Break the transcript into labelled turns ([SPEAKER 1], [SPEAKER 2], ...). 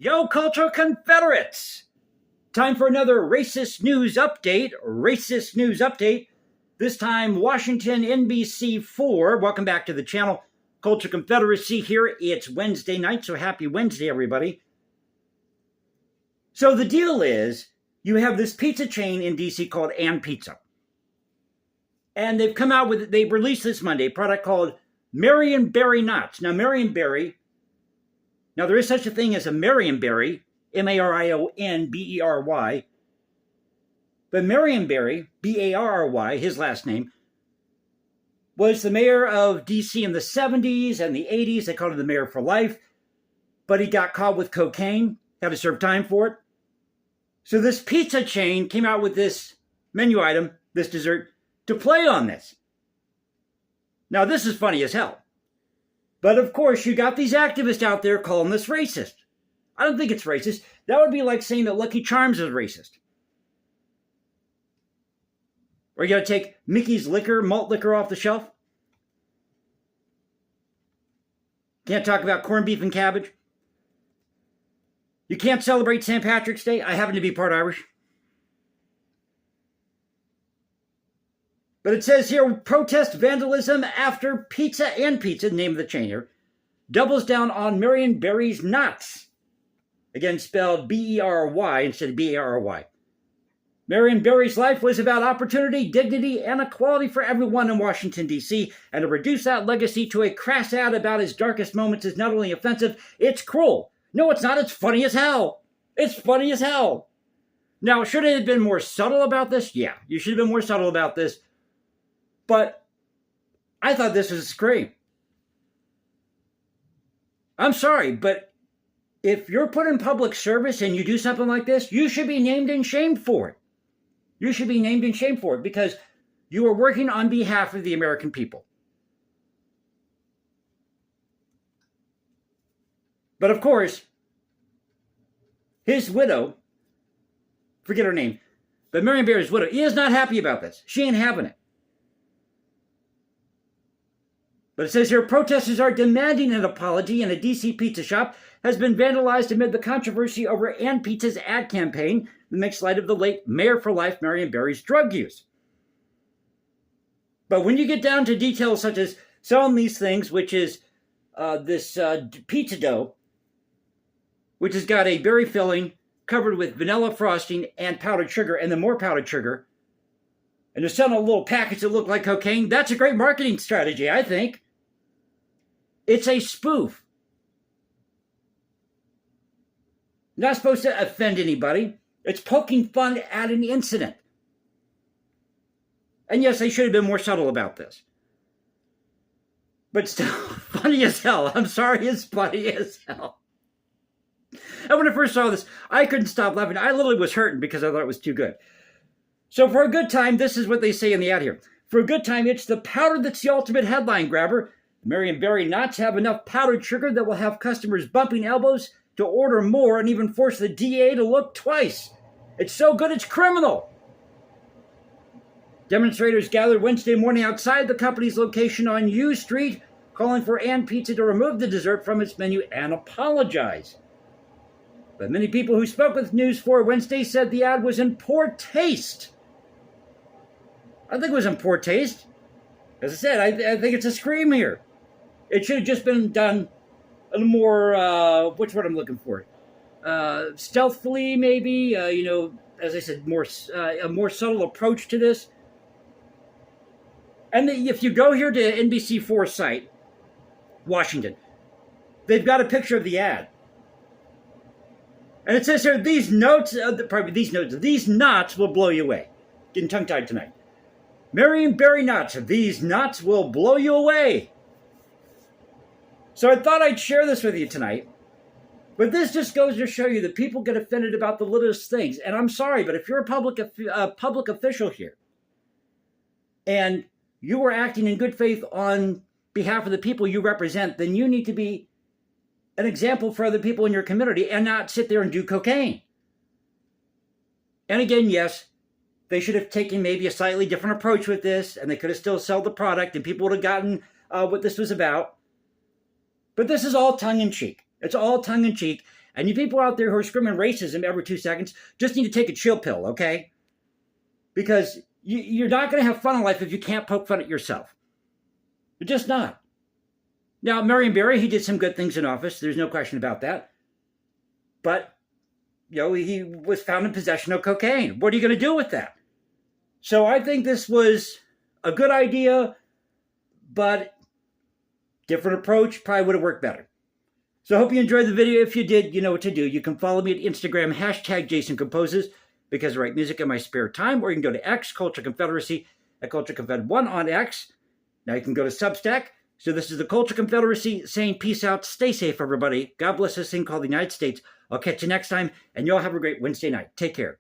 [SPEAKER 1] Yo, Cultural Confederates! Time for another racist news update. Racist news update. This time, Washington NBC4. Welcome back to the channel. Culture Confederacy here. It's Wednesday night, so happy Wednesday, everybody. So the deal is, you have this pizza chain in DC called And Pizza. And they've come out with, they released this Monday, a product called Marion Berry Knots. Now, Marion Berry, now there is such a thing as a Marion Berry, Marionberry, but Marion Berry, Barry, his last name, was the mayor of DC in the 70s and the 80s. They called him the mayor for life, but he got caught with cocaine, had to serve time for it. So this pizza chain came out with this menu item, this dessert, to play on this. Now, this is funny as hell. But of course, you got these activists out there calling this racist. I don't think it's racist. That would be like saying that Lucky Charms is racist. Or you got to take Mickey's liquor, malt liquor off the shelf. Can't talk about corned beef and cabbage. You can't celebrate St. Patrick's Day. I happen to be part Irish. But it says here, protest vandalism after Pizza and Pizza, name of the chain here, doubles down on Marion Berry's knots. Again, spelled B-E-R-Y instead of B-A-R-Y. Marion Berry's life was about opportunity, dignity, and equality for everyone in Washington, D.C., and to reduce that legacy to a crass ad about his darkest moments is not only offensive, it's cruel. No, it's not. It's funny as hell. It's funny as hell. Now, should it have been more subtle about this? Yeah, you should have been more subtle about this. But I thought this was a scream. I'm sorry, but if you're put in public service and you do something like this, you should be named and shamed for it. You should be named and shamed for it because you are working on behalf of the American people. But of course, his widow, forget her name, but Marion Berry's widow, is not happy about this. She ain't having it. But it says here, protesters are demanding an apology, and a D.C. pizza shop has been vandalized amid the controversy over And Pizza's ad campaign that makes light of the late mayor for life, Marion Berry's drug use. But when you get down to details such as selling these things, which is this pizza dough, which has got a berry filling covered with vanilla frosting and powdered sugar, and then more powdered sugar, and they're selling a little package that look like cocaine, that's a great marketing strategy, I think. It's a spoof. Not supposed to offend anybody. It's poking fun at an incident. And yes, they should have been more subtle about this. But still, funny as hell. I'm sorry, it's funny as hell. And when I first saw this, I couldn't stop laughing. I literally was hurting because I thought it was too good. So for a good time, this is what they say in the ad here. For a good time, it's the powder that's the ultimate headline grabber. The Marion Berry Knots have enough powdered sugar that will have customers bumping elbows to order more and even force the DA to look twice. It's so good, it's criminal. Demonstrators gathered Wednesday morning outside the company's location on U Street, calling for And Pizza to remove the dessert from its menu and apologize. But many people who spoke with News 4 Wednesday said the ad was in poor taste. I think it was in poor taste. As I said, I think it's a scream here. It should have just been done a little more, what's what I'm looking for? Stealthily, maybe, as I said, a more subtle approach to this. And if you go here to NBC4 site, Washington, they've got a picture of the ad. And it says here, these knots will blow you away. Getting tongue-tied tonight. Marion Berry Knots, these knots will blow you away. So I thought I'd share this with you tonight. But this just goes to show you that people get offended about the littlest things. And I'm sorry, but if you're a public official here, and you are acting in good faith on behalf of the people you represent, then you need to be an example for other people in your community and not sit there and do cocaine. And again, yes, they should have taken maybe a slightly different approach with this, and they could have still sold the product, and people would have gotten what this was about. But this is all tongue-in-cheek. It's all tongue-in-cheek. And you people out there who are screaming racism every 2 seconds just need to take a chill pill, okay? Because you're not going to have fun in life if you can't poke fun at yourself. You're just not. Now, Marion Barry, he did some good things in office. There's no question about that. But, he was found in possession of cocaine. What are you going to do with that? So I think this was a good idea, but different approach probably would have worked better. So I hope you enjoyed the video. If you did, you know what to do. You can follow me at Instagram, #JasonComposes, because I write music in my spare time, or you can go to X, Culture Confederacy, at Culture Confed1 on X. Now you can go to Substack. So this is the Culture Confederacy saying peace out. Stay safe, everybody. God bless this thing called the United States. I'll catch you next time, and y'all have a great Wednesday night. Take care.